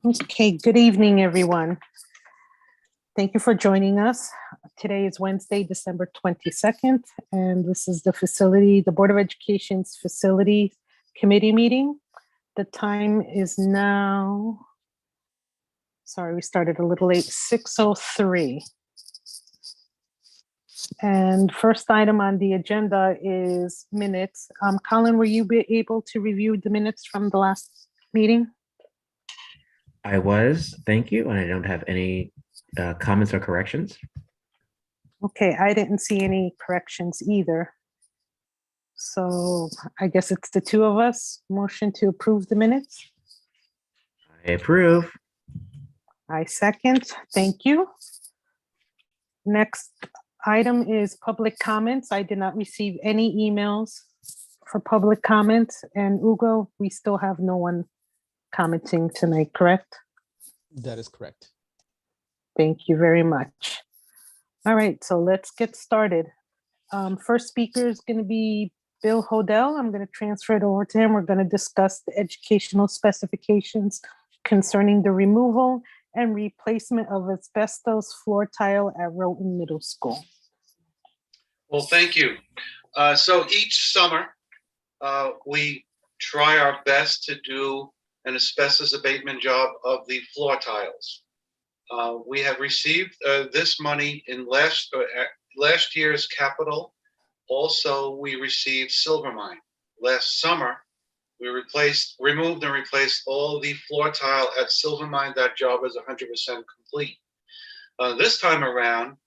Okay, good evening, everyone. Thank you for joining us. Today is Wednesday, December 22nd, and this is the Board of Education's Facility Committee meeting. The time is now, sorry, we started a little late, 6:03. And first item on the agenda is minutes. Colin, were you able to review the minutes from the last meeting? I was, thank you, and I don't have any comments or corrections. Okay, I didn't see any corrections either. So I guess it's the two of us. Motion to approve the minutes. I approve. I second. Thank you. Next item is public comments. I did not receive any emails for public comments. And Ugo, we still have no one commenting tonight, correct? That is correct. Thank you very much. All right, so let's get started. First speaker is going to be Bill Hodel. I'm going to transfer it over to him. We're going to discuss the educational specifications concerning the removal and replacement of asbestos floor tile at Roten Middle School. Well, thank you. So each summer, we try our best to do an asbestos abatement job of the floor tiles. We have received this money in last year's capital. Also, we received Silvermine. Last summer, we removed and replaced all the floor tile at Silvermine. That job is 100% complete. This time around,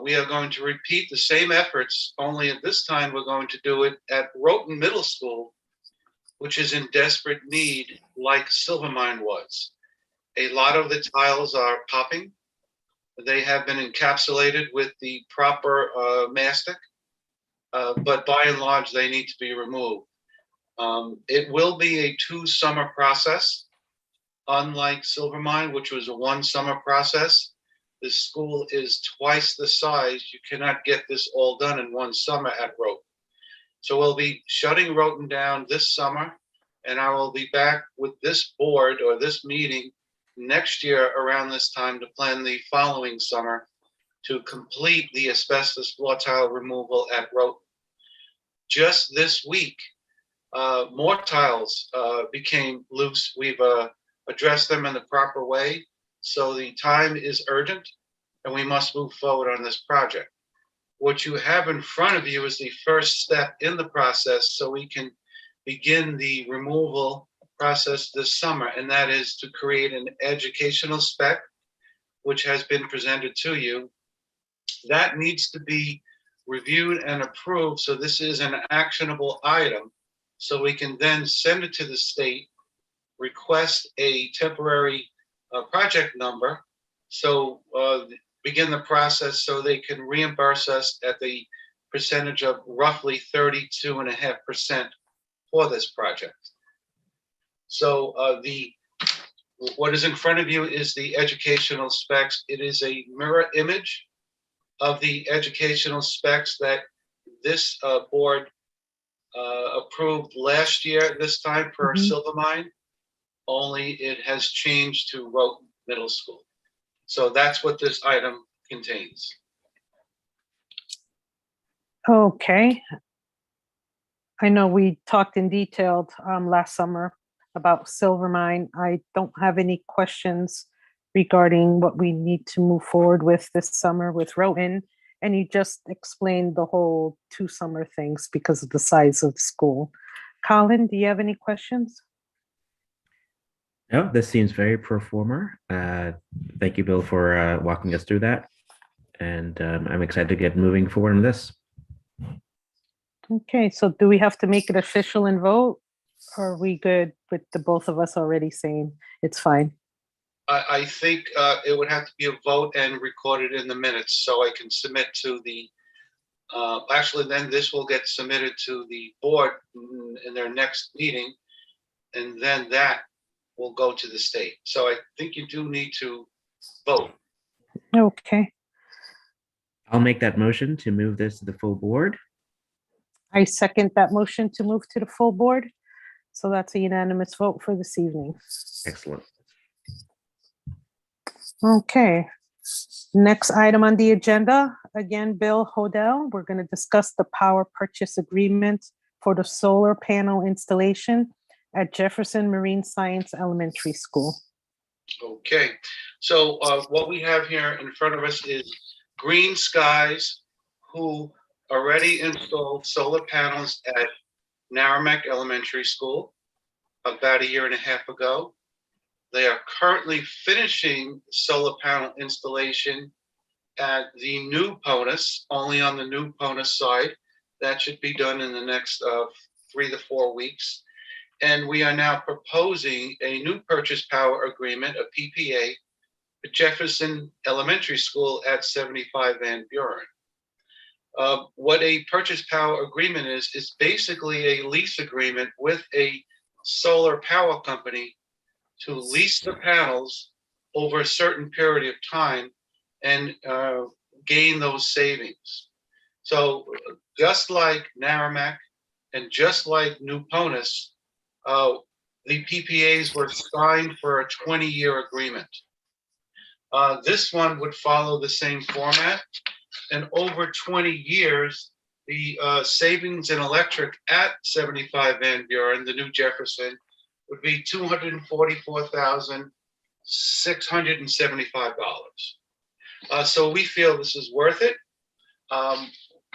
we are going to repeat the same efforts, only at this time we're going to do it at Roten Middle School, which is in desperate need like Silvermine was. A lot of the tiles are popping. They have been encapsulated with the proper mastic, but by and large, they need to be removed. It will be a 2-summer process, unlike Silvermine, which was a 1-summer process. This school is twice the size. You cannot get this all done in 1 summer at Roten. So we'll be shutting Roten down this summer, and I will be back with this board or this meeting next year around this time to plan the following summer to complete the asbestos floor tile removal at Roten. Just this week, more tiles became loose. We've addressed them in the proper way. So the time is urgent and we must move forward on this project. What you have in front of you is the first step in the process so we can begin the removal process this summer, and that is to create an educational spec, which has been presented to you. That needs to be reviewed and approved, so this is an actionable item, so we can then send it to the state, request a temporary project number, so begin the process so they can reimburse us at the percentage of roughly 32.5% for this project. So what is in front of you is the educational specs. It is a mirror image of the educational specs that this board approved last year, this time for Silvermine, only it has changed to Roten Middle School. So that's what this item contains. Okay. I know we talked in detail last summer about Silvermine. I don't have any questions regarding what we need to move forward with this summer with Roten. And you just explained the whole 2 summer things because of the size of the school. Colin, do you have any questions? No, this seems very pro forma. Thank you, Bill, for walking us through that. And I'm excited to get moving forward on this. Okay, so do we have to make it official and vote? Or are we good with the both of us already saying it's fine? I think it would have to be a vote and recorded in the minutes so I can submit to the, actually then this will get submitted to the board in their next meeting, and then that will go to the state. So I think you do need to vote. Okay, I'll make that motion to move this to the full board. I second that motion to move to the full board. So that's a unanimous vote for this evening. Excellent. Okay. Next item on the agenda, again, Bill Hodel, we're going to discuss the power purchase agreement for the solar panel installation at Jefferson Marine Science Elementary School. Okay, so what we have here in front of us is Green Skies, who already installed solar panels at Naramek Elementary School about 1.5 years ago. They are currently finishing solar panel installation at the new PONUS, only on the new PONUS side. That should be done in the next 3 to 4 weeks. And we are now proposing a new purchase power agreement, a PPA, for Jefferson Elementary School at 75 Van Buren. What a purchase power agreement is basically a lease agreement with a solar power company to lease the panels over a certain period of time and gain those savings. So just like Naramek and just like New PONUS, the PPAs were signed for a 20-year agreement. This one would follow the same format, and over 20 years, the savings in electric at 75 Van Buren, the new Jefferson, would be $244,675. So we feel this is worth it.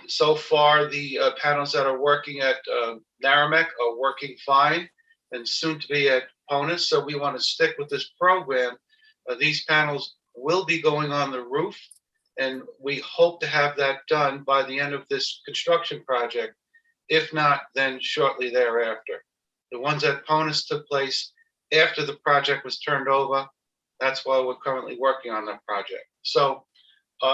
So far, the panels that are working at Naramek are working fine and soon to be at PONUS. So we want to stick with this program. These panels will be going on the roof, and we hope to have that done by the end of this construction project. If not, then shortly thereafter. The ones at PONUS took place after the project was turned over. That's why we're currently working on that project. So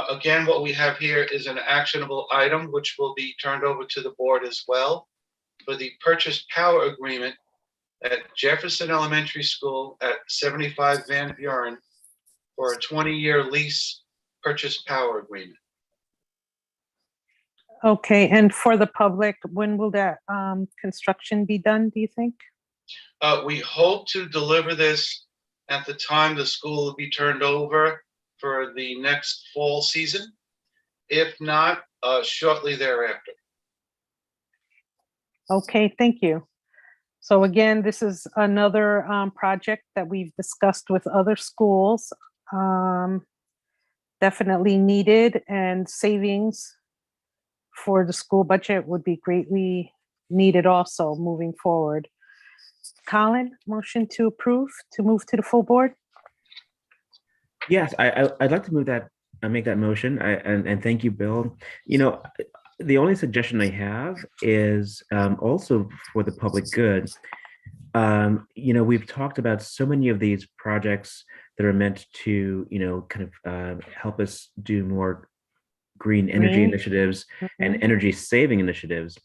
again, what we have here is an actionable item, which will be turned over to the board as well, for the purchase power agreement at Jefferson Elementary School at 75 Van Buren for a 20-year lease purchase power agreement. Okay, and for the public, when will that construction be done, do you think? We hope to deliver this at the time the school will be turned over for the next fall season. If not, shortly thereafter. Okay, thank you. So again, this is another project that we've discussed with other schools. Definitely needed, and savings for the school budget would be greatly needed also moving forward. Colin, motion to approve, to move to the full board? Yes, I'd like to move that, make that motion, and thank you, Bill. You know, the only suggestion I have is also for the public good. You know, we've talked about so many of these projects that are meant to, you know, kind of help us do more green energy Green. initiatives and Mhm. energy saving initiatives.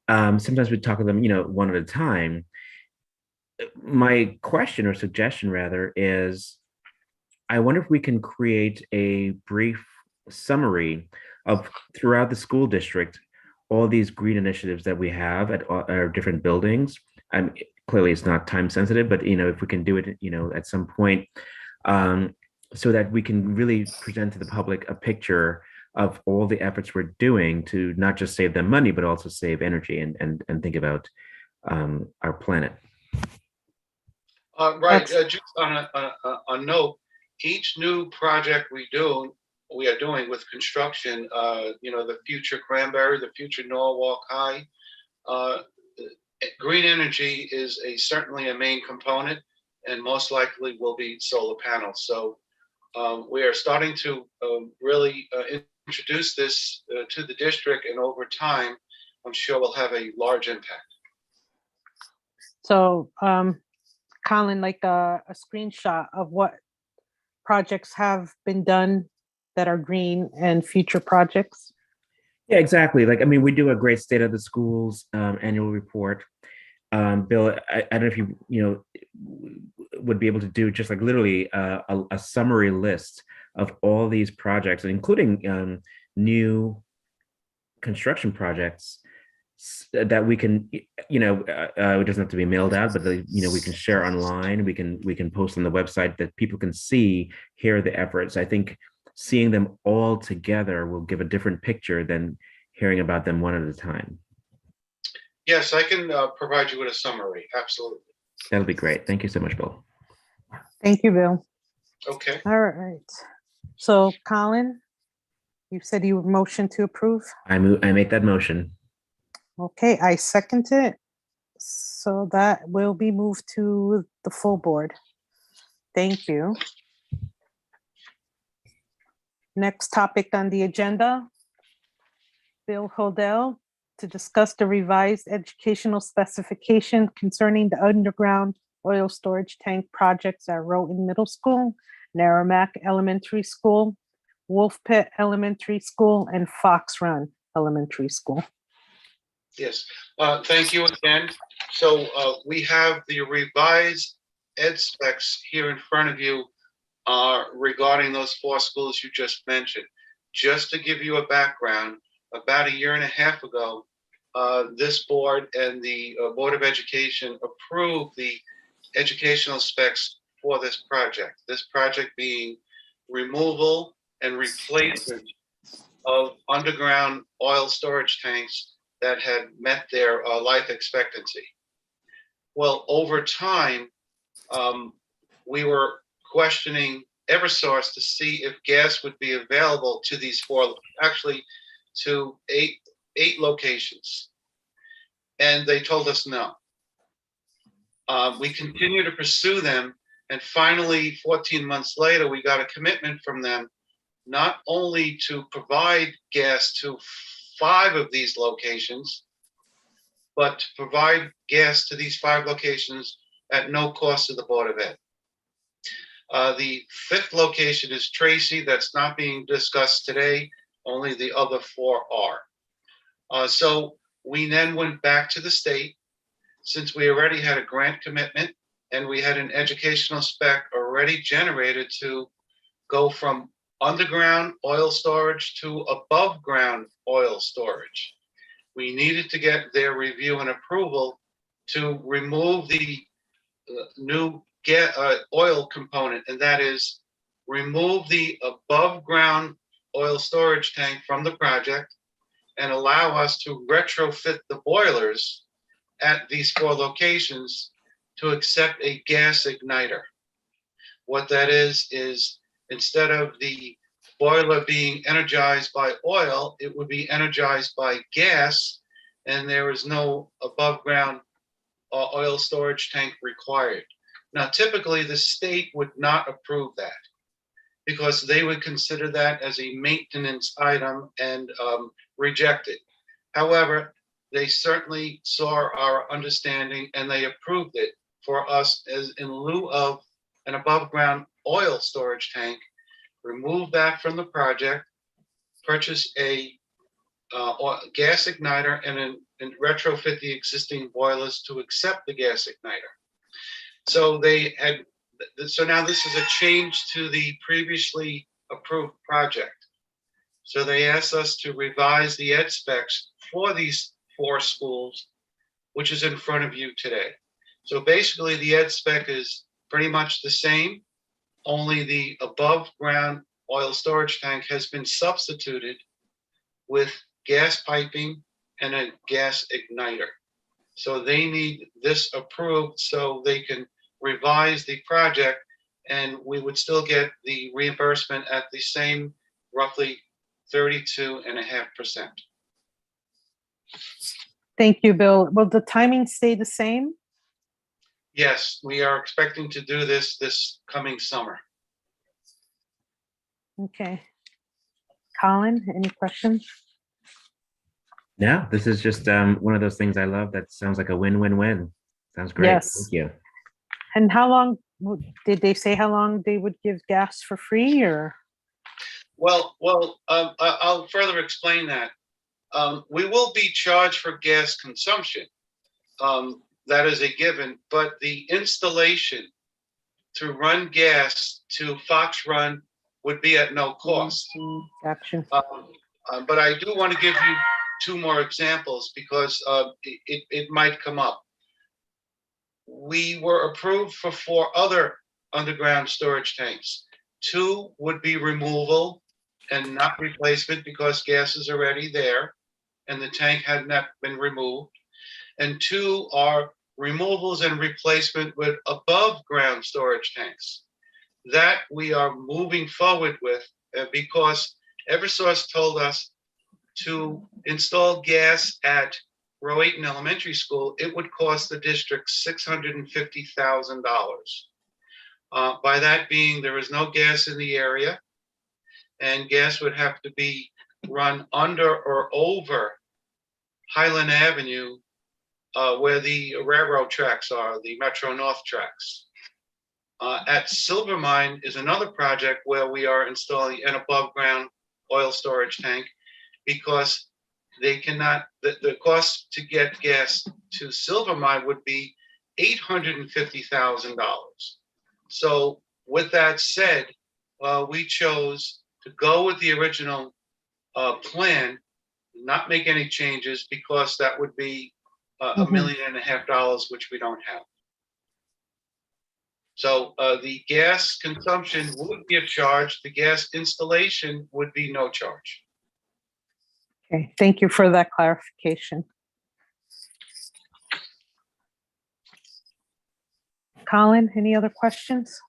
Sometimes we talk of them, you know, one at a time. My question or suggestion rather is, I wonder if we can create a brief summary of throughout the school district, all these green initiatives that we have at our different buildings. Clearly it's not time sensitive, but you know, if we can do it, you know, at some point, so that we can really present to the public a picture of all the efforts we're doing to not just save them money, but also save energy and think about our planet. Right, just on a note, each new project we are doing with construction, you know, the future Cranberry, the future Norwalk High, green energy is certainly a main component, and most likely will be solar panels. So we are starting to really introduce this to the district, and over time, I'm sure we'll have a large impact. So, Colin, like a screenshot of what projects have been done that are green and future projects? Yeah, exactly. Like, I mean, we do a great state of the schools annual report. Bill, I don't know if you would be able to do just like literally a summary list of all these projects, including new construction projects, that we can, it doesn't have to be mailed out, but we can share online. We can post on the website that people can see, hear the efforts. I think seeing them all together will give a different picture than hearing about them one at a time. Yes, I can provide you with a summary. Absolutely. That'll be great. Thank you so much, Bill. Thank you, Bill. Okay. All right. So Colin, you said you would motion to approve? I make that motion. Okay, I second it. So that will be moved to the full board. Thank you. Next topic on the agenda, Bill Hodel to discuss the revised educational specification concerning the underground oil storage tank projects at Rowton Middle School, Naramek Elementary School, Wolf Pit Elementary School, and Fox Run Elementary School. Yes. Thank you again. So we have the revised ed specs here in front of you regarding those 4 schools you just mentioned. Just to give you a background, about a year and a half ago, this board and the Board of Education approved the educational specs for this project. This project being removal and replacement of underground oil storage tanks that had met their life expectancy. Well, over time, we were questioning Eversource to see if gas would be available to these 4, actually to eight locations. And they told us no. We continued to pursue them, and finally, 14 months later, we got a commitment from them not only to provide gas to 5 of these locations, but to provide gas to these 5 locations at no cost to the Board of Ed. The 5th location is Tracy. That's not being discussed today. Only the other 4 are. So we then went back to the state, since we already had a grant commitment and we had an educational spec already generated to go from underground oil storage to above ground oil storage. We needed to get their review and approval to remove the new oil component, and that is remove the above ground oil storage tank from the project and allow us to retrofit the boilers at these 4 locations to accept a gas igniter. What that is instead of the boiler being energized by oil, it would be energized by gas, and there is no above ground oil storage tank required. Now, typically the state would not approve that because they would consider that as a maintenance item and reject it. However, they certainly saw our understanding and they approved it for us as in lieu of an above ground oil storage tank. Remove that from the project, purchase a gas igniter, and retrofit the existing boilers to accept the gas igniter. So now this is a change to the previously approved project. So they asked us to revise the ed specs for these 4 schools, which is in front of you today. So basically the ed spec is pretty much the same, only the above ground oil storage tank has been substituted with gas piping and a gas igniter. So they need this approved so they can revise the project, and we would still get the reimbursement at the same roughly 32.5%. Thank you, Bill. Will the timing stay the same? Yes, we are expecting to do this coming summer. Okay. Colin, any questions? No, this is just one of those things I love. That sounds like a win-win-win. Sounds great. Yes. Thank you. And how long, did they say how long they would give gas for free or? Well, I'll further explain that. We will be charged for gas consumption. That is a given, but the installation to run gas to Fox Run would be at no cost. Gotcha. But I do want to give you two more examples because it might come up. We were approved for 4 other underground storage tanks. 2 would be removal and not replacement because gas is already there and the tank had not been removed. And 2 are removals and replacement with above ground storage tanks. That we are moving forward with because Eversource told us to install gas at Row 8 Elementary School, it would cost the district $650,000. By that being, there is no gas in the area, and gas would have to be run under or over Highland Avenue, where the railroad tracks are, the Metro North tracks. At Silver Mine is another project where we are installing an above ground oil storage tank because they cannot, the cost to get gas to Silver Mine would be $850,000. So with that said, we chose to go with the original plan, not make any changes because that would be $1.5 million, which we don't have. So the gas consumption would be a charge. The gas installation would be no charge. Okay, thank you for that clarification. Colin, any other questions?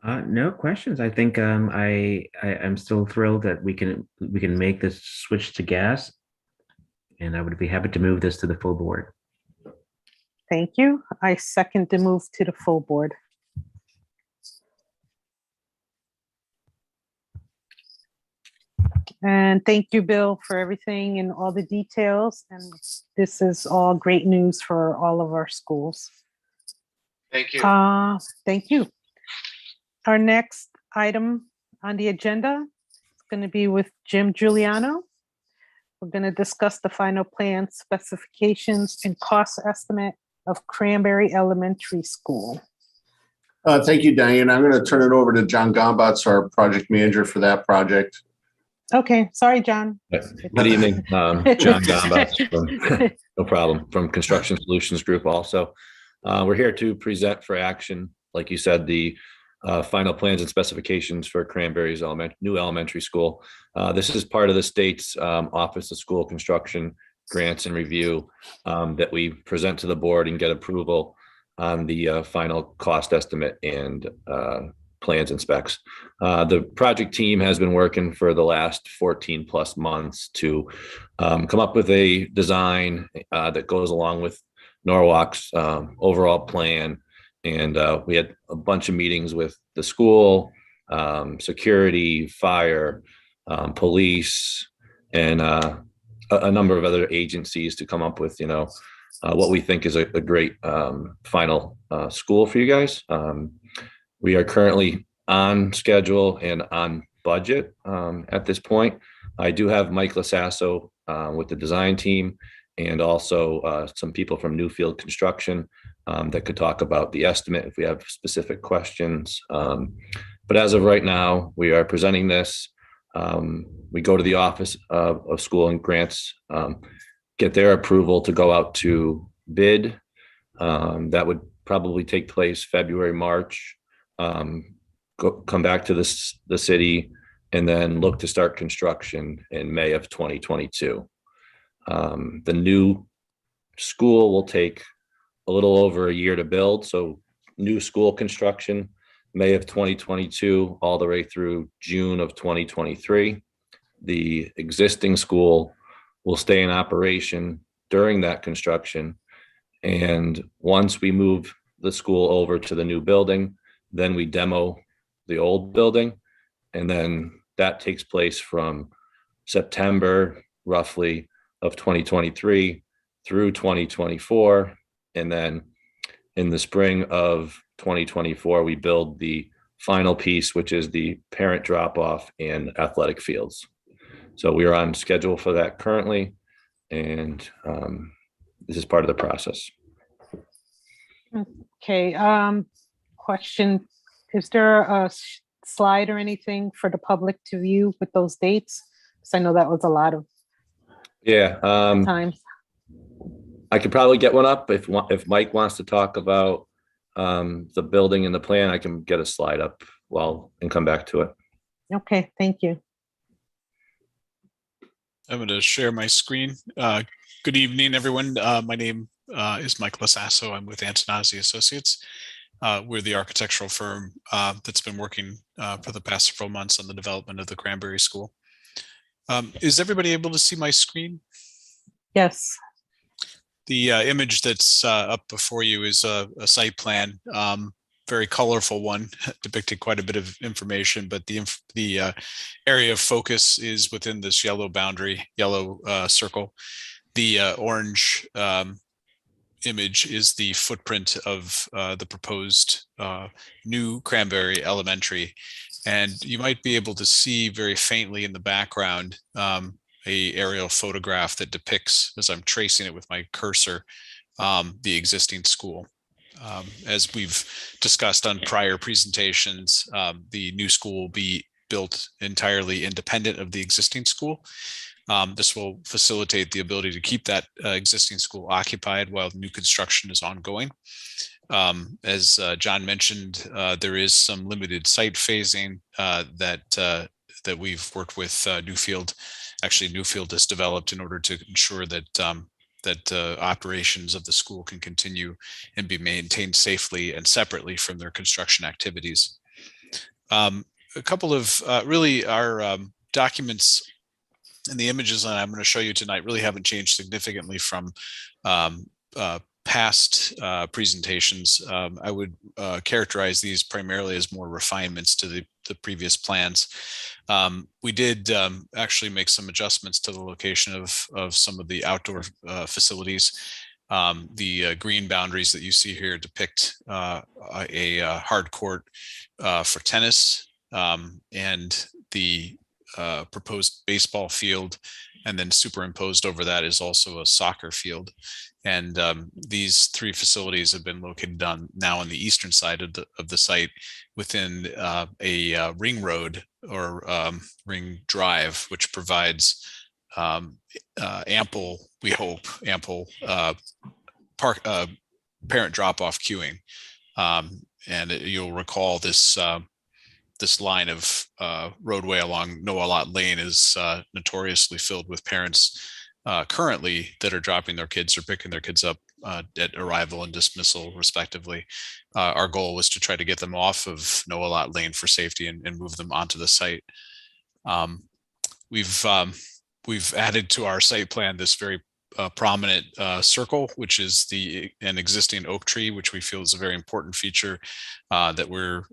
No questions. I think I'm still thrilled that we can make this switch to gas, and I would be happy to move this to the full board. Thank you. I second the move to the full board. And thank you, Bill, for everything and all the details. And this is all great news for all of our schools. Thank you. Thank you. Our next item on the agenda is going to be with Jim Giuliano. We're going to discuss the final plan specifications and cost estimate of Cranberry Elementary School. Thank you, Diane. I'm going to turn it over to John Gombatz, our project manager for that project. Okay, sorry, John. Good evening, John Gombatz, no problem, from Construction Solutions Group also. We're here to present for action, like you said, the final plans and specifications for Cranberry's new elementary school. This is part of the state's Office of School Construction Grants and Review that we present to the board and get approval on the final cost estimate and plans and specs. The project team has been working for the last 14 plus months to come up with a design that goes along with Norwalk's overall plan. And we had a bunch of meetings with the school, security, fire, police, and a number of other agencies to come up with, what we think is a great final school for you guys. We are currently on schedule and on budget at this point. I do have Mike Lasasso with the design team and also some people from Newfield Construction that could talk about the estimate if we have specific questions. But as of right now, we are presenting this. We go to the Office of School and Grants, get their approval to go out to bid. That would probably take place February, March. Come back to the city and then look to start construction in May of 2022. The new school will take a little over a year to build. So new school construction, May of 2022, all the way through June of 2023. The existing school will stay in operation during that construction. And once we move the school over to the new building, then we demo the old building. And then that takes place from September, roughly, of 2023 through 2024. And then in the spring of 2024, we build the final piece, which is the parent drop-off and athletic fields. So we are on schedule for that currently. And this is part of the process. Okay, question. Is there a slide or anything for the public to view with those dates? Because I know that was a lot of Yeah, times. I could probably get one up if Mike wants to talk about the building and the plan. I can get a slide up and come back to it. Okay, thank you. I'm going to share my screen. Good evening, everyone. My name is Mike Lasasso. I'm with Antonazzi Associates. We're the architectural firm that's been working for the past several months on the development of the Cranberry School. Is everybody able to see my screen? Yes. The image that's up before you is a site plan, very colorful one, depicting quite a bit of information, but the area of focus is within this yellow boundary, yellow circle. The orange image is the footprint of the proposed new Cranberry Elementary. And you might be able to see very faintly in the background a aerial photograph that depicts, as I'm tracing it with my cursor, the existing school. As we've discussed on prior presentations, the new school will be built entirely independent of the existing school. This will facilitate the ability to keep that existing school occupied while new construction is ongoing. As John mentioned, there is some limited site phasing that we've worked with Newfield. Actually, Newfield has developed in order to ensure that operations of the school can continue and be maintained safely and separately from their construction activities. A couple of really our documents and the images that I'm going to show you tonight really haven't changed significantly from past presentations. I would characterize these primarily as more refinements to the previous plans. We did actually make some adjustments to the location of some of the outdoor facilities. The green boundaries that you see here depict a hard court for tennis, and the proposed baseball field, and then superimposed over that is also a soccer field. And these three facilities have been located now on the eastern side of the site within a ring road or ring drive, which provides ample, we hope, ample parent drop-off queuing. And you'll recall this line of roadway along Noah Lot Lane is notoriously filled with parents currently that are dropping their kids or picking their kids up at arrival and dismissal, respectively. Our goal was to try to get them off of Noah Lot Lane for safety and move them onto the site. We've added to our site plan this very prominent circle, which is an existing oak tree, which we feel is a very important feature that we're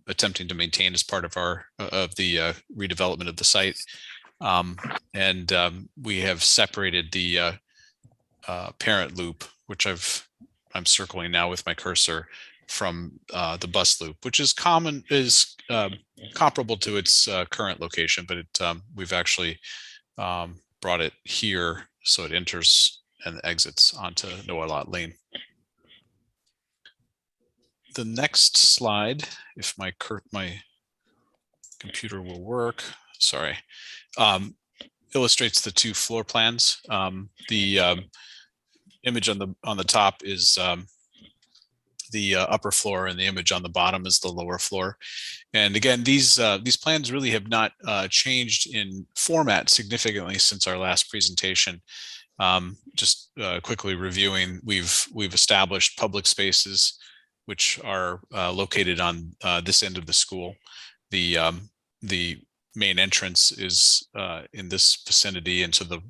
attempting to maintain as part of the redevelopment of the site. And we have separated the parent loop, which I'm circling now with my cursor, from the bus loop, which is comparable to its current location, but we've actually brought it here so it enters and exits onto Noah Lot Lane. The next slide, if my computer will work, sorry, illustrates the two floor plans. The image on the top is the upper floor, and the image on the bottom is the lower floor. And again, these plans really have not changed in format significantly since our last presentation. Just quickly reviewing, we've established public spaces which are located on this end of the school. The main entrance is in this vicinity, and to the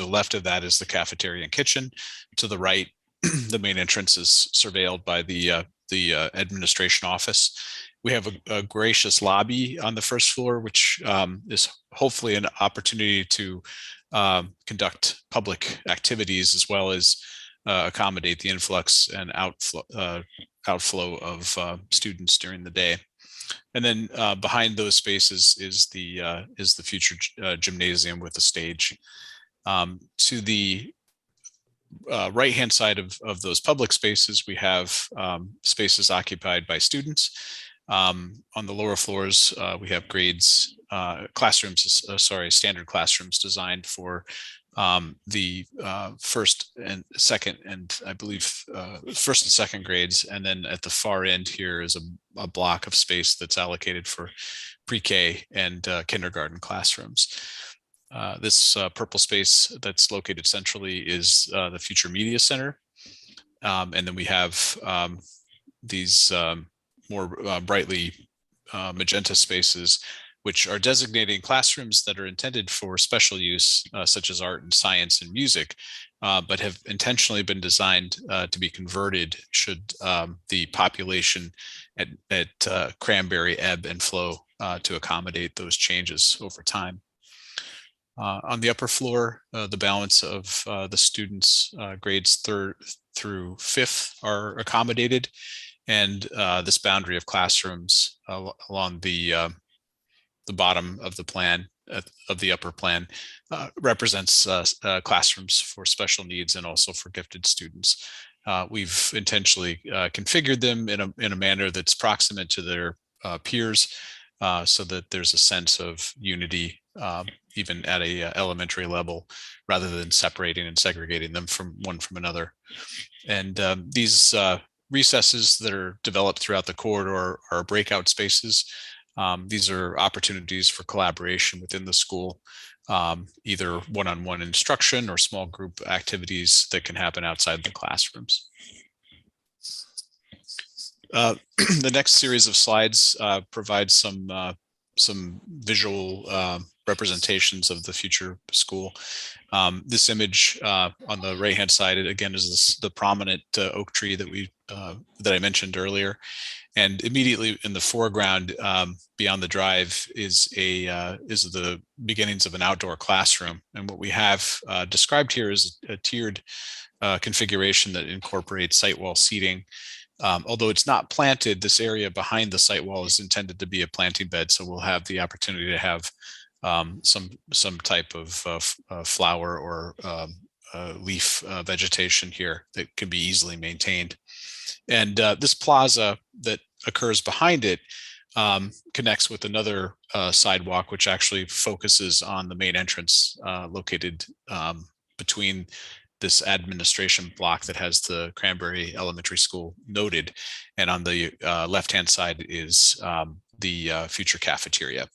left of that is the cafeteria and kitchen. To the right, the main entrance is surveilled by the administration office. We have a gracious lobby on the first floor, which is hopefully an opportunity to conduct public activities as well as accommodate the influx and outflow of students during the day. And then behind those spaces is the future gymnasium with a stage. To the right-hand side of those public spaces, we have spaces occupied by students. On the lower floors, we have standard classrooms designed for the first and second, and I believe first and second grades. And then at the far end here is a block of space that's allocated for pre-K and kindergarten classrooms. This purple space that's located centrally is the Future Media Center. And then we have these more brightly magenta spaces, which are designating classrooms that are intended for special use, such as art and science and music, but have intentionally been designed to be converted should the population at Cranberry ebb and flow to accommodate those changes over time. On the upper floor, the balance of the students grades 3rd through 5th are accommodated, and this boundary of classrooms along the bottom of the plan, of the upper plan, represents classrooms for special needs and also for gifted students. We've intentionally configured them in a manner that's proximate to their peers, so that there's a sense of unity even at a elementary level, rather than separating and segregating them from one from another. And these recesses that are developed throughout the corridor are breakout spaces. These are opportunities for collaboration within the school, either one-on-one instruction or small group activities that can happen outside the classrooms. The next series of slides provides some visual representations of the future school. This image on the right-hand side, again, is the prominent oak tree that I mentioned earlier. And immediately in the foreground, beyond the drive, is the beginnings of an outdoor classroom. And what we have described here is a tiered configuration that incorporates site wall seating. Although it's not planted, this area behind the site wall is intended to be a planting bed, so we'll have the opportunity to have some type of flower or leaf vegetation here that can be easily maintained. And this plaza that occurs behind it connects with another sidewalk, which actually focuses on the main entrance located between this administration block that has the Cranberry Elementary School noted. And on the left-hand side is the future cafeteria.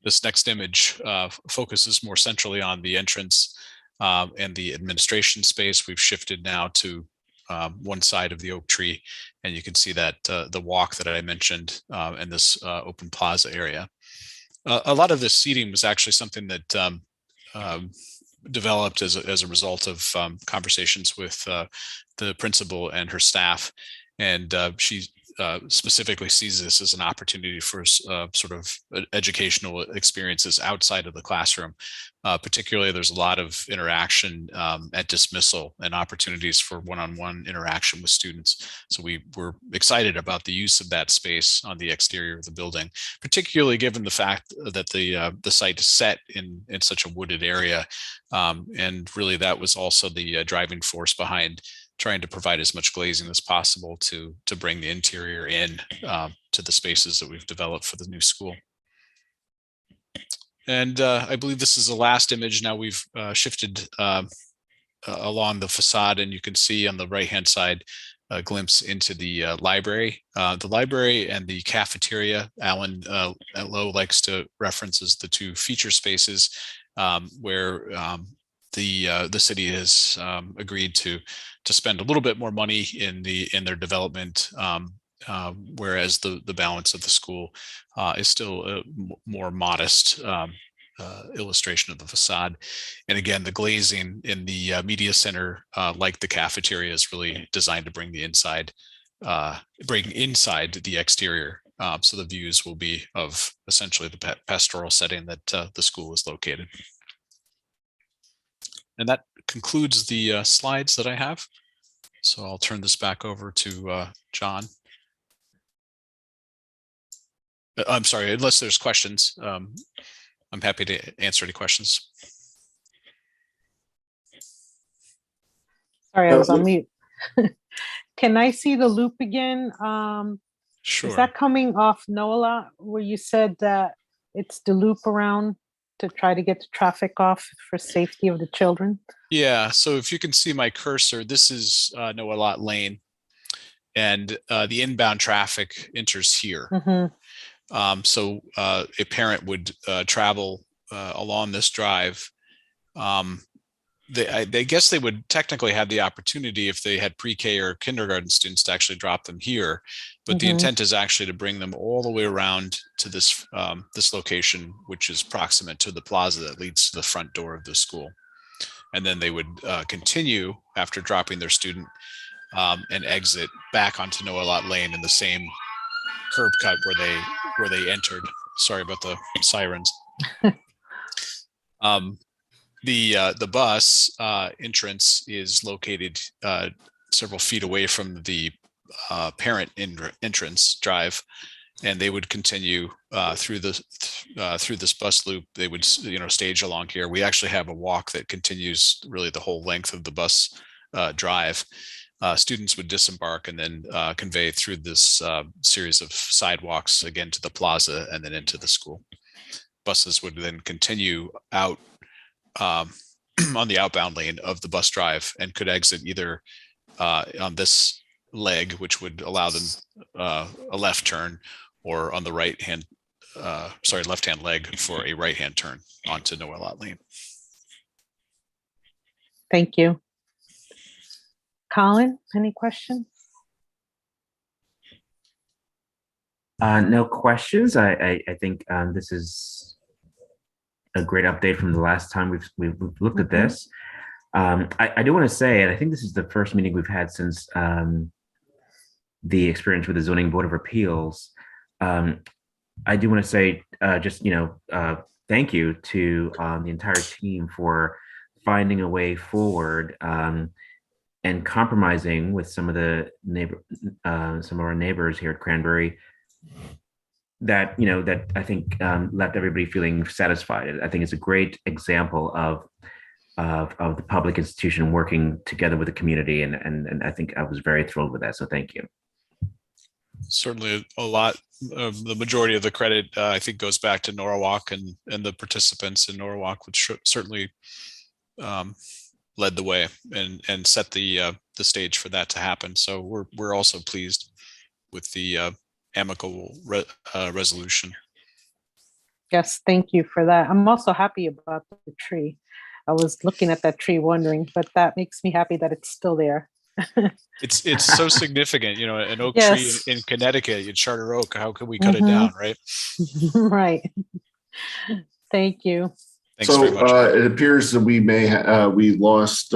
This next image focuses more centrally on the entrance and the administration space. We've shifted now to one side of the oak tree, and you can see that the walk that I mentioned and this open plaza area. A lot of this seating was actually something that developed as a result of conversations with the principal and her staff, and she specifically sees this as an opportunity for sort of educational experiences outside of the classroom. Particularly, there's a lot of interaction at dismissal and opportunities for one-on-one interaction with students. So we were excited about the use of that space on the exterior of the building, particularly given the fact that the site is set in such a wooded area. And really, that was also the driving force behind trying to provide as much glazing as possible to bring the interior in to the spaces that we've developed for the new school. And I believe this is the last image. Now we've shifted along the facade, and you can see on the right-hand side a glimpse into the library. The library and the cafeteria, Alan Lowe likes to reference as the two feature spaces where the city has agreed to spend a little bit more money in their development, whereas the balance of the school is still a more modest illustration of the facade. And again, the glazing in the media center, like the cafeteria, is really designed to bring inside the exterior. So the views will be of essentially the pastoral setting that the school is located. And that concludes the slides that I have. So I'll turn this back over to John. I'm sorry, unless there's questions, I'm happy to answer any questions. Sorry, I was on mute. Can I see the loop again? Sure. Is that coming off NOLA, where you said that it's the loop around to try to get the traffic off for safety of the children? Yeah, so if you can see my cursor, this is Noah Lot Lane. And the inbound traffic enters here. So a parent would travel along this drive. They guess they would technically have the opportunity if they had pre-K or kindergarten students to actually drop them here, but the intent is actually to bring them all the way around to this this location, which is proximate to the plaza that leads to the front door of the school, and then they would continue after dropping their student and exit back onto Noah Lot Lane in the same curb cut where they entered. Sorry about the sirens. The bus entrance is located several feet away from the parent entrance drive, and they would continue through this bus loop. They would stage along here. We actually have a walk that continues really the whole length of the bus drive. Students would disembark and then convey through this series of sidewalks again to the plaza and then into the school. Buses would then continue out on the outbound lane of the bus drive and could exit either on this leg, which would allow them a left turn, or on the left-hand leg for a right-hand turn onto Noah Lot Lane. Thank you. Colin, any questions? No questions. I think this is a great update from the last time we've looked at this. I do want to say, and I think this is the first meeting we've had since the experience with the Zoning Board of Appeals. I do want to say thank you to the entire team for finding a way forward and compromising with some of our neighbors here at Cranberry that I think left everybody feeling satisfied. I think it's a great example of the public institution working together with the community, and I think I was very thrilled with that. So thank you. Certainly a lot of the majority of the credit I think goes back to Norwalk and the participants in Norwalk, which certainly led the way and set the stage for that to happen. So we're also pleased with the amicable resolution. Yes, thank you for that. I'm also happy about the tree. I was looking at that tree wondering, but that makes me happy that it's still there. It's so significant, an oak Yes. tree in Connecticut, in Charter Oak. How can we cut it down, right? Right. Thank you. Thanks very much. It appears that we lost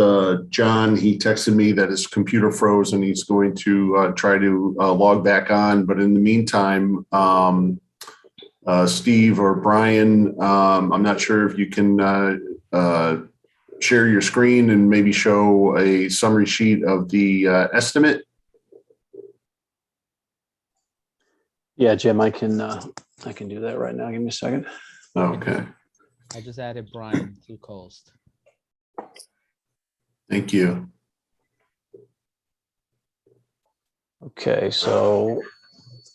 John. He texted me that his computer froze and he's going to try to log back on. But in the meantime, Steve or Brian, I'm not sure if you can share your screen and maybe show a summary sheet of the estimate. Yeah, Jim, I can do that right now. Give me a second. Okay. I just added Brian to Coast. Thank you. Okay, so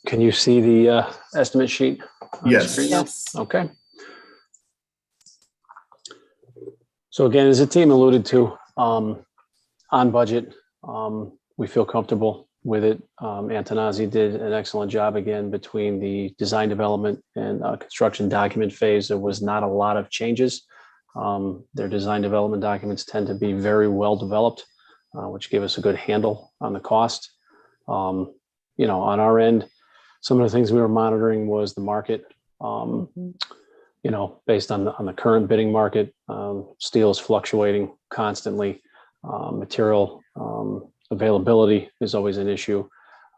can you see the estimate sheet on the Yes. screen now? Yes. Okay. So again, as the team alluded to, on budget, we feel comfortable with it. Antonazzi did an excellent job again between the design development and construction document phase. There was not a lot of changes. Their design development documents tend to be very well developed, which gave us a good handle on the cost. On our end, some of the things we were monitoring was the market. Based on the current bidding market, steel is fluctuating constantly. Material availability is always an issue.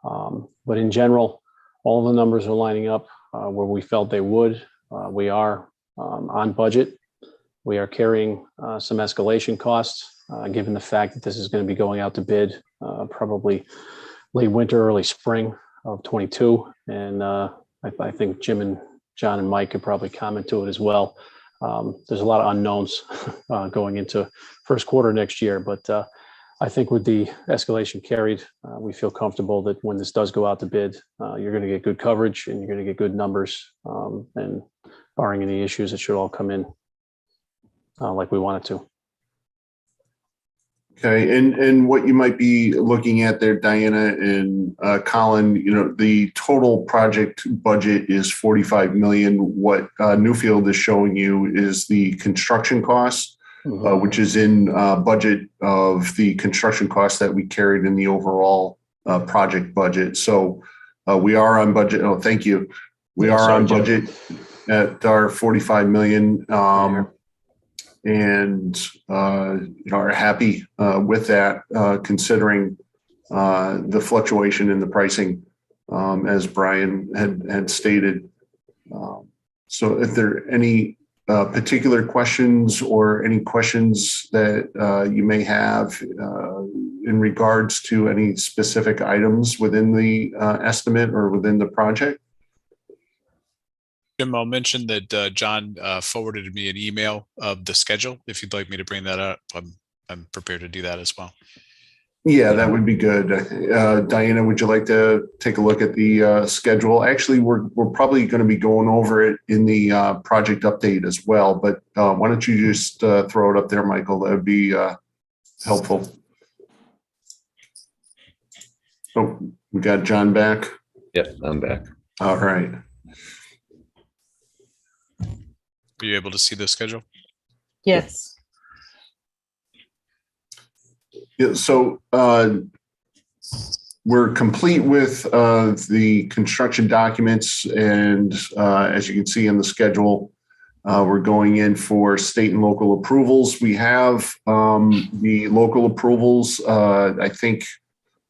But in general, all the numbers are lining up where we felt they would. We are on budget. We are carrying some escalation costs, given the fact that this is going to be going out to bid probably late winter, early spring of 22. And I think Jim and John and Mike could probably comment to it as well. There's a lot of unknowns going into first quarter next year, but I think with the escalation carried, we feel comfortable that when this does go out to bid, you're going to get good coverage and you're going to get good numbers. And barring any issues, it should all come in like we want it to. Okay, and what you might be looking at there, Diana and Colin, the total project budget is 45 million. What Newfield is showing you is the construction costs, which is in budget of the construction costs that we carried in the overall project budget. So we are on budget. Oh, thank you. We are on budget at our 45 million. And are happy with that, considering the fluctuation in the pricing, as Brian had stated. So if there are any particular questions or any questions that you may have in regards to any specific items within the estimate or within the project. Jim, I'll mention that John forwarded me an email of the schedule. If you'd like me to bring that up, I'm prepared to do that as well. Yeah, that would be good. Diana, would you like to take a look at the schedule? Actually, we're probably going to be going over it in the project update as well. But why don't you just throw it up there, Michael? That would be helpful. Oh, we got John back. Yep, I'm back. All right. Are you able to see the schedule? Yes. Yeah, so we're complete with the construction documents, and as you can see in the schedule, we're going in for state and local approvals. We have the local approvals. I think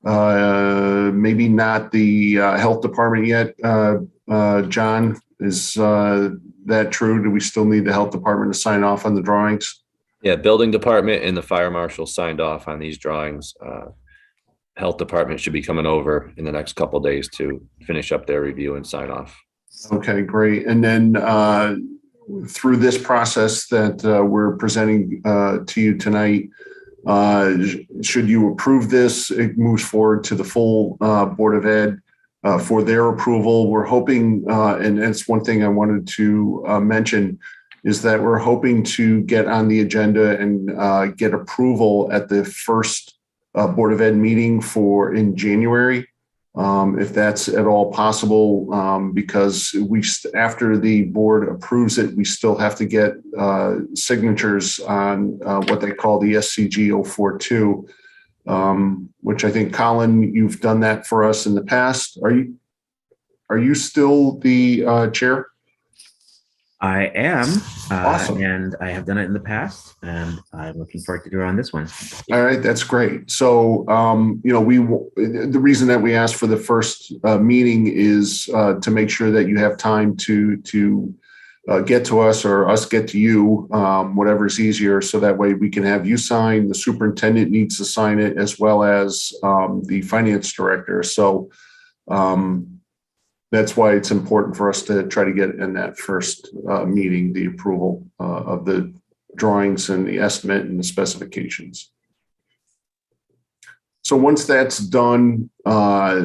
maybe not the health department yet. John, is that true? Do we still need the health department to sign off on the drawings? Yeah, building department and the fire marshal signed off on these drawings. Health department should be coming over in the next couple of days to finish up their review and sign off. Okay, great. And then through this process that we're presenting to you tonight, should you approve this, it moves forward to the full Board of Ed for their approval. We're hoping, and that's one thing I wanted to mention, is that we're hoping to get on the agenda and get approval at the first Board of Ed meeting in January, if that's at all possible, because after the board approves it, we still have to get signatures on what they call the SCG 042, which I think, Colin, you've done that for us in the past. Are you still the chair? I am, Awesome. and I have done it in the past, and I'm looking forward to doing on this one. All right, that's great. So, the reason that we asked for the first meeting is to make sure that you have time to get to us or us get to you, whatever's easier, so that way we can have you sign. The superintendent needs to sign it, as well as the finance director. So that's why it's important for us to try to get in that first meeting, the approval of the drawings and the estimate and the specifications. So once that's done, at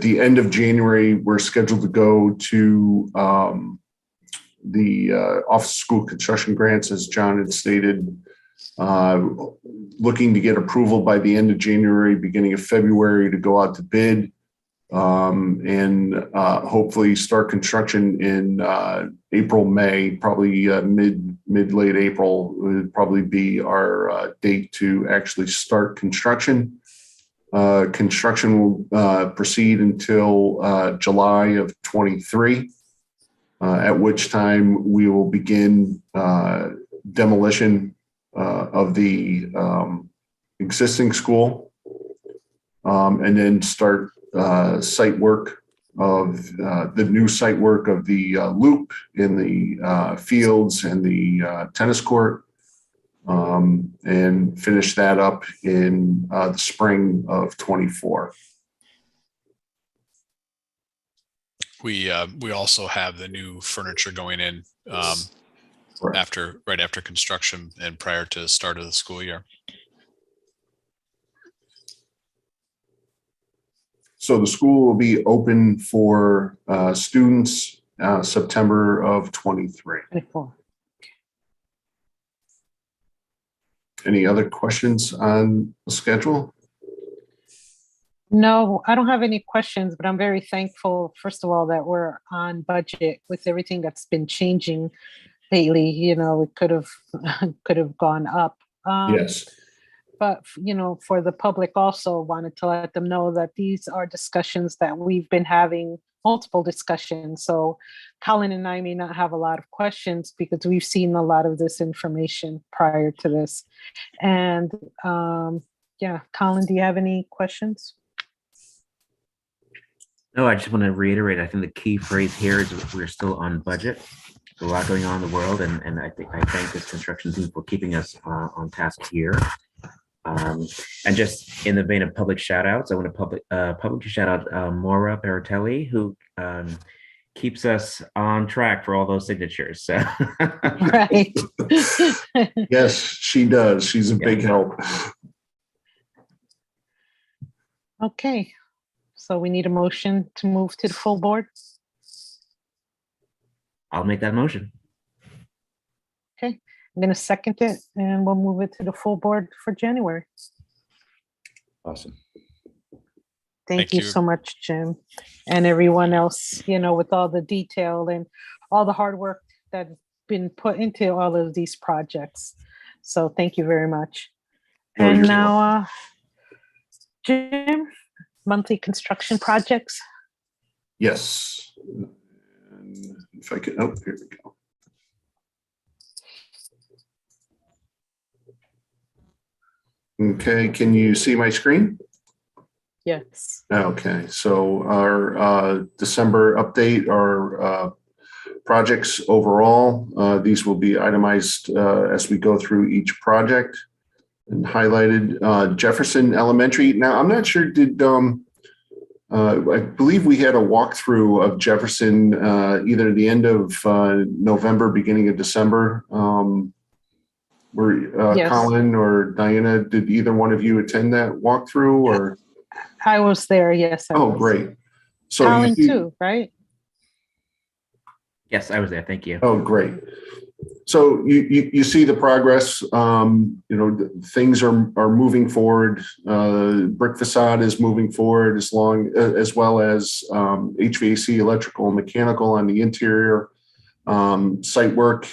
the end of January, we're scheduled to go to the Office of School Construction Grants, as John had stated, looking to get approval by the end of January, beginning of February, to go out to bid. And hopefully start construction in April, May, probably mid-late April would probably be our date to actually start construction. Construction will proceed until July of 23, at which time we will begin demolition of the existing school, and then start site work of the new site work of the loop in the fields and the tennis court, and finish that up in the spring of 24. We also have the new furniture going in Correct. right after construction and prior to the start of the school year. So the school will be open for students September of 23. 24. Any other questions on the schedule? No, I don't have any questions, but I'm very thankful, first of all, that we're on budget with everything that's been changing lately. It could have could have gone up. Yes. But for the public, also wanted to let them know that these are discussions that we've been having, multiple discussions. So Colin and I may not have a lot of questions because we've seen a lot of this information prior to this. And yeah, Colin, do you have any questions? No, I just want to reiterate, I think the key phrase here is we're still on budget. There's a lot going on in the world, and I thank this construction team for keeping us on task here. And just in the vein of public shout outs, I want to publicly shout out Maura Baratelli, who keeps us on track for all those signatures. So Right. Yes, she does. She's a big help. Okay. So we need a motion to move to the full board. I'll make that motion. I'm going to second it, and we'll move it to the full board for January. Awesome. Thank Thank you you. so much, Jim, and everyone else, with all the detail and all the hard work that's been put into all of these projects. So thank you very much. No, And you're now, Jim, monthly construction projects. Yes. And if I could, oh, here we go. Okay, can you see my screen? Yes. Okay, so our December update, our projects overall, these will be itemized as we go through each project and highlighted. Jefferson Elementary. Now, I'm not sure, I believe we had a walkthrough of Jefferson either the end of November, beginning of December. Yes. Colin or Diana, did either one of you attend that walkthrough or? I was there. Yes. Oh, great. So Colin too, right? Yes, I was there. Thank you. Oh, great. So you see the progress. Things are moving forward. Brick facade is moving forward as well as HVAC, electrical, and mechanical on the interior. Site work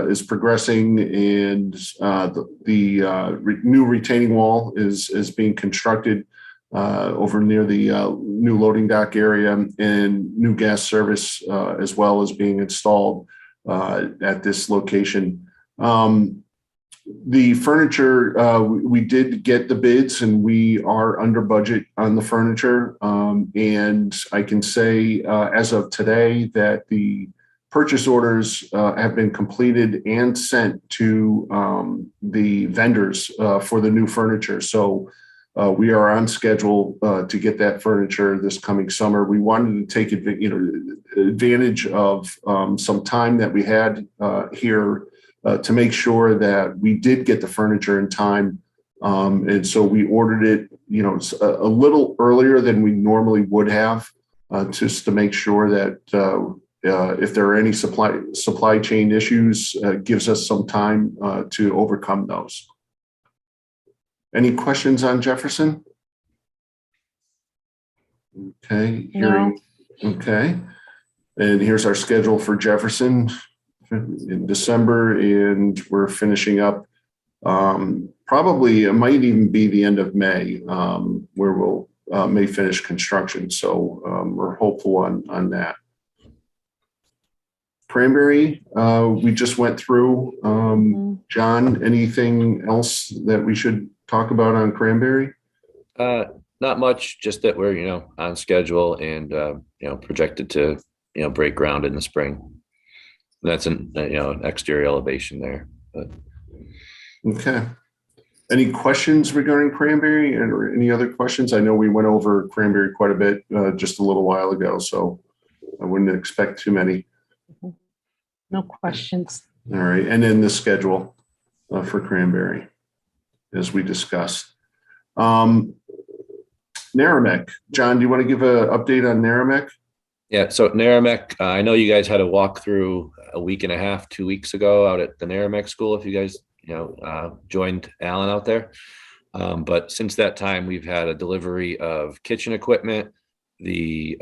is progressing, and the new retaining wall is being constructed over near the new loading dock area, and new gas service as well as being installed at this location. The furniture, we did get the bids, and we are under budget on the furniture. And I can say as of today that the purchase orders have been completed and sent to the vendors for the new furniture. So we are on schedule to get that furniture this coming summer. We wanted to take advantage of some time that we had here to make sure that we did get the furniture in time. And so we ordered it, a little earlier than we normally would have, just to make sure that if there are any supply chain issues, gives us some time to overcome those. Any questions on Jefferson? Okay. No. Okay. And here's our schedule for Jefferson in December, and we're finishing up. Probably it might even be the end of May, where we'll may finish construction. So we're hopeful on that. Cranberry, we just went through. John, anything else that we should talk about on Cranberry? Not much, just that we're, on schedule and, projected to, break ground in the spring. That's an exterior elevation there. But. Okay. Any questions regarding Cranberry or any other questions? I know we went over Cranberry quite a bit just a little while ago, so I wouldn't expect too many. No questions. All right. And then the schedule for Cranberry, as we discussed. Naramek. John, do you want to give an update on Naramek? Yeah. So Naramek, I know you guys had a walkthrough a week and a half, 2 weeks ago out at the Naramek school. If you guys, joined Alan out there. But since that time, we've had a delivery of kitchen equipment. The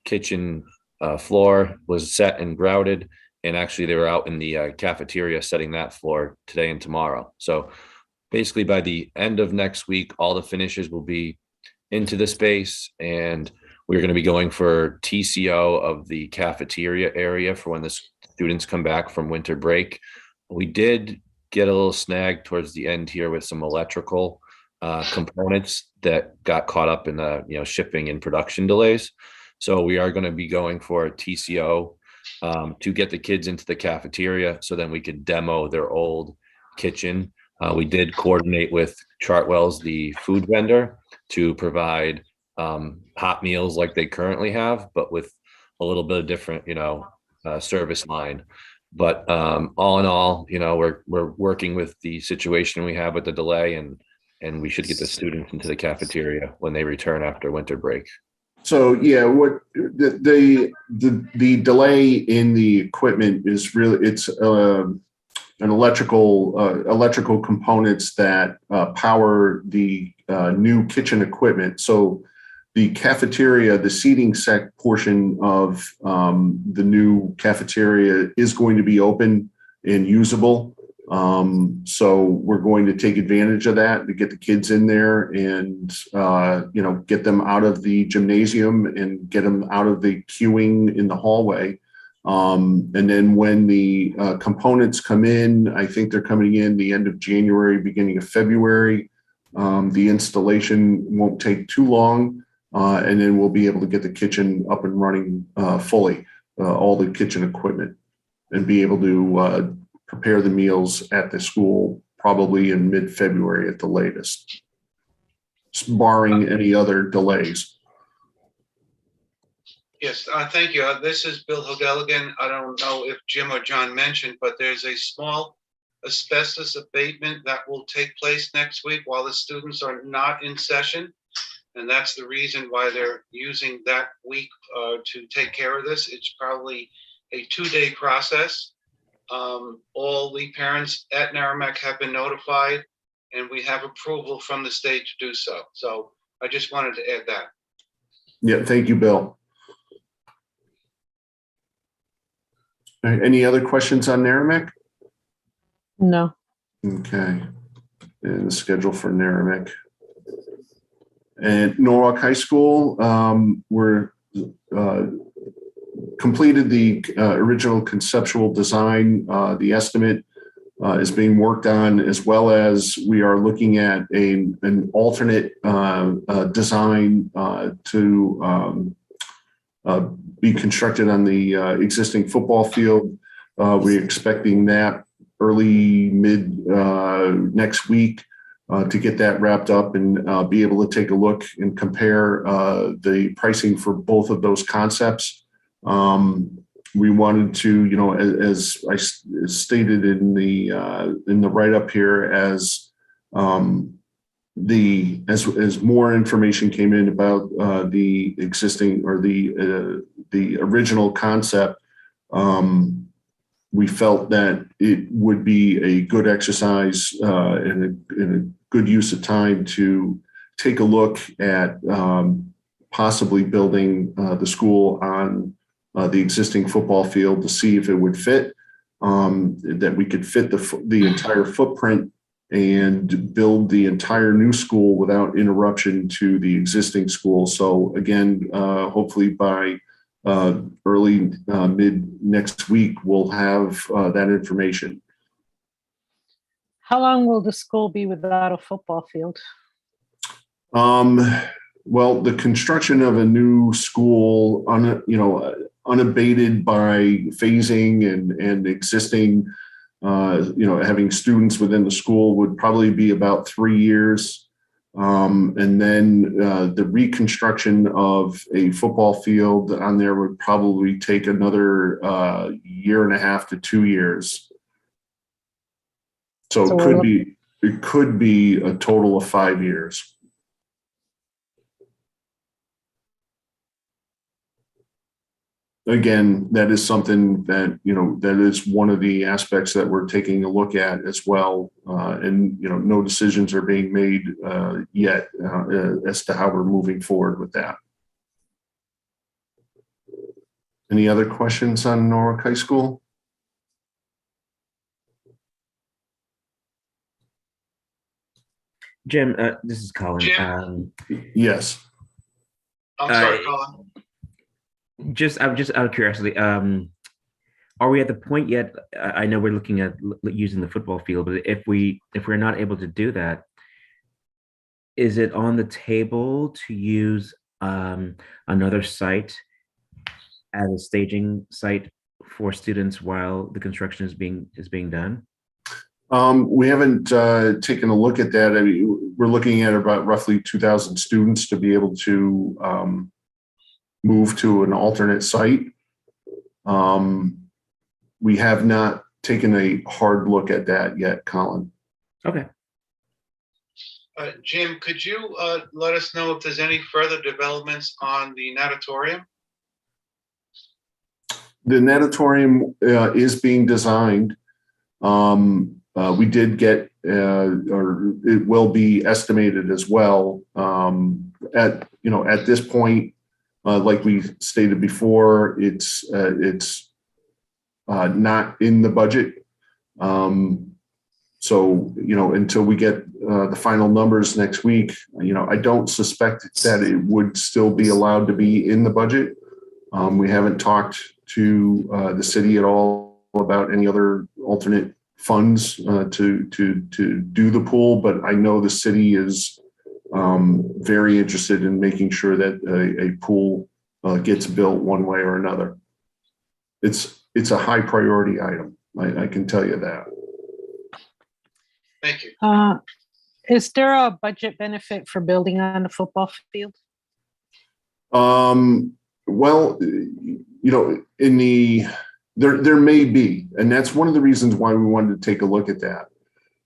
kitchen floor was set and grouted, and actually they were out in the cafeteria setting that floor today and tomorrow. So basically by the end of next week, all the finishes will be into the space, and we're going to be going for TCO of the cafeteria area for when the students come back from winter break. We did get a little snag towards the end here with some electrical components that got caught up in the shipping and production delays. So we are going to be going for a TCO to get the kids into the cafeteria so then we could demo their old kitchen. We did coordinate with Chartwell's, the food vendor, to provide hot meals like they currently have, but with a little bit of different, service line. But all in all, we're working with the situation we have with the delay, and we should get the students into the cafeteria when they return after winter break. So yeah, what the delay in the equipment is really, it's an electrical components that power the new kitchen equipment. So the cafeteria, the seating set portion of the new cafeteria is going to be open and usable. So we're going to take advantage of that to get the kids in there and, get them out of the gymnasium and get them out of the queuing in the hallway. And then when the components come in, I think they're coming in the end of January, beginning of February. The installation won't take too long. And then we'll be able to get the kitchen up and running fully, all the kitchen equipment, and be able to prepare the meals at the school probably in mid-February at the latest, barring any other delays. Yes, thank you. This is Bill Hogelligan. I don't know if Jim or John mentioned, but there's a small asbestos abatement that will take place next week while the students are not in session. And that's the reason why they're using that week to take care of this. It's probably a 2-day process. All the parents at Naramek have been notified, and we have approval from the state to do so. So I just wanted to add that. Yeah, thank you, Bill. Any other questions on Naramek? No. Okay. And the schedule for Naramek. And Norwalk High School, we're completed the original conceptual design. The estimate is being worked on, as well as we are looking at an alternate design to be constructed on the existing football field. We're expecting that mid next week to get that wrapped up and be able to take a look and compare the pricing for both of those concepts. We wanted to, as I stated in the write-up here, as more information came in about the existing or the original concept, we felt that it would be a good exercise and a good use of time to take a look at possibly building the school on the existing football field to see if it would fit, that we could fit the entire footprint and build the entire new school without interruption to the existing school. So again, hopefully by early mid next week, we'll have that information. How long will the school be without a football field? Well, the construction of a new school, unabated by phasing and existing, having students within the school, would probably be about 3 years. And then the reconstruction of a football field on there would probably take another 1.5 to 2 years. So it could be a total of 5 years. again, that is something that, that is one of the aspects that we're taking a look at as well. And, no decisions are being made yet as to how we're moving forward with that. Any other questions on Norwalk High School? Jim, this is Colin. Jim? Yes. I'm sorry, Colin. I'm just out of curiosity. Are we at the point yet? I know we're looking at using the football field, but if we're not able to do that, is it on the table to use another site as a staging site for students while the construction is being done? We haven't taken a look at that. I mean, we're looking at about roughly 2,000 students to be able to move to an alternate site. We have not taken a hard look at that yet, Colin. Okay. Jim, could you let us know if there's any further developments on the natatorium? The natatorium is being designed. We did get, or it will be estimated as well. At this point, like we stated before, it's not in the budget. So, until we get the final numbers next week, I don't suspect that it would still be allowed to be in the budget. We haven't talked to the city at all about any other alternate funds to do the pool, but I know the city is very interested in making sure that a pool gets built one way or another. It's a high priority item. I can tell you that. Thank you. Is there a budget benefit for building on the football field? Well, there may be, and that's one of the reasons why we wanted to take a look at that.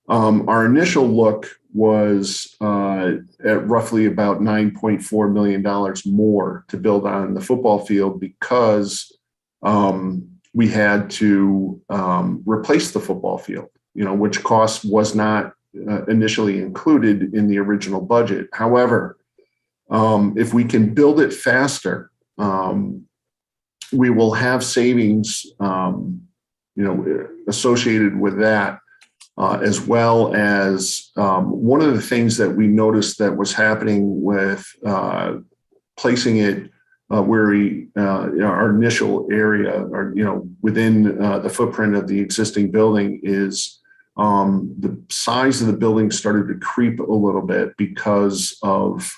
Our initial look was at roughly about $9.4 million more to build on the football field because we had to replace the football field, which cost was not initially included in the original budget. However, if we can build it faster, we will have savings, associated with that, as well as one of the things that we noticed that was happening with placing it where our initial area, or within the footprint of the existing building, is the size of the building started to creep a little bit because of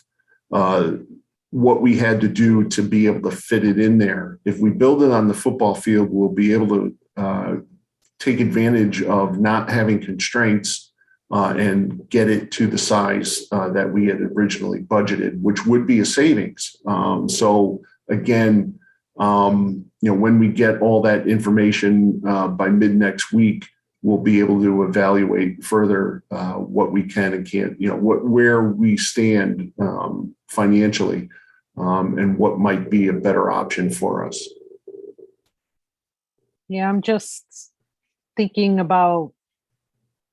what we had to do to be able to fit it in there. If we build it on the football field, we'll be able to take advantage of not having constraints and get it to the size that we had originally budgeted, which would be a savings. So again, when we get all that information by mid next week, we'll be able to evaluate further what we can and can't, where we stand financially. And what might be a better option for us. Yeah, I'm just thinking about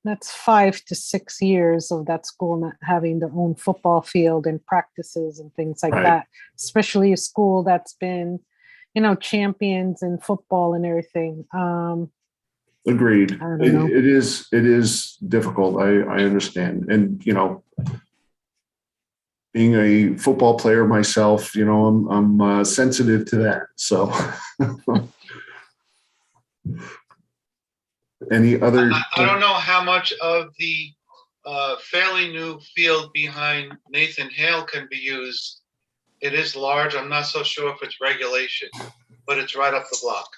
that's 5 to 6 years of that school not having their own football field and practices and things like Right. that, especially a school that's been, champions in football and everything. Agreed. I don't know. It is difficult. I understand. And, being a football player myself, I'm sensitive to that. So any other? I don't know how much of the fairly new field behind Nathan Hale can be used. It is large. I'm not so sure if it's regulation, but it's right up the block.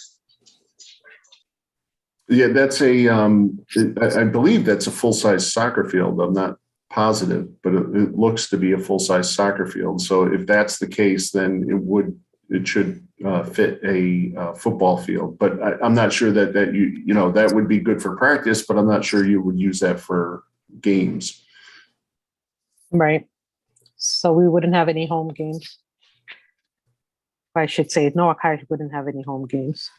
Yeah, that's I believe that's a full-size soccer field. I'm not positive, but it looks to be a full-size soccer field. So if that's the case, then it should fit a football field. But I'm not sure that that would be good for practice, but I'm not sure you would use that for games. Right. So we wouldn't have any home games. I should say Norwalk High wouldn't have any home games.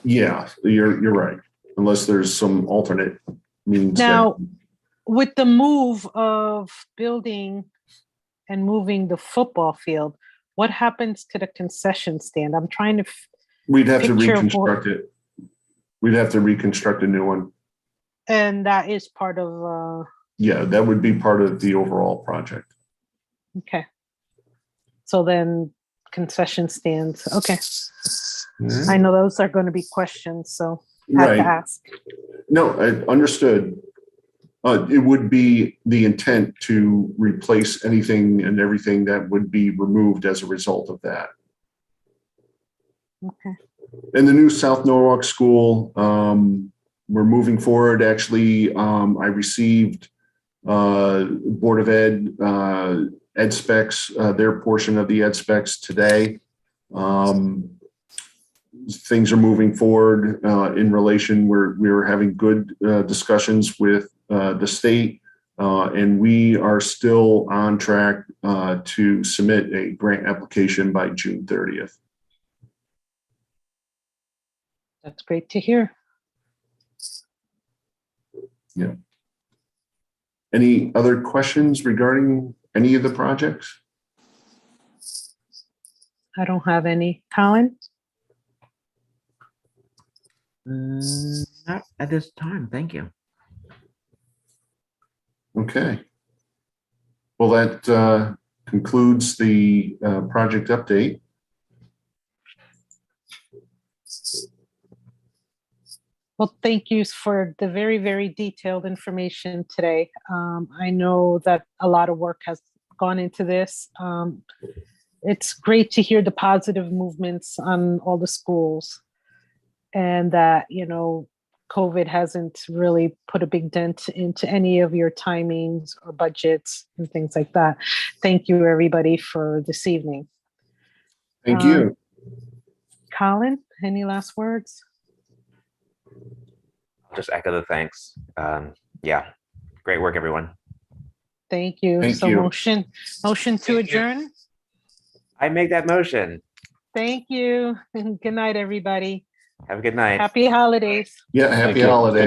Yeah, you're right. Unless there's some alternate means. Now, with the move of building and moving the football field, what happens to the concession stand? I'm trying to, We'd have to picture reconstruct it. We'd have to reconstruct a new one. and that is part of, Yeah, that would be part of the overall project. okay. So then concession stands, okay. I know those are going to be questions, so I have Right. to ask. No, I understood. It would be the intent to replace anything and everything that would be removed as a result of that. Okay, And the new South Norwalk School, we're moving forward. Actually, I received Board of Ed, Ed specs, their portion of the Ed specs today. Things are moving forward in relation. We're having good discussions with the state, and we are still on track to submit a grant application by June 30th. that's great to hear. Yeah. Any other questions regarding any of the projects? I don't have any. Colin? Not at this time. Thank you. Okay. Well, that concludes the project update. Well, thank you for the very, very detailed information today. I know that a lot of work has gone into this. It's great to hear the positive movements on all the schools and that, you know, COVID hasn't really put a big dent into any of your timings or budgets and things like that. Thank you, everybody, for this evening. Thank you. Colin, any last words? Just echo the thanks. Yeah, great work, everyone. Thank you. Thank So you. motion to adjourn. I make that motion. Thank you. Good night, everybody. Have a good night. Happy holidays. Yeah, happy you. holidays.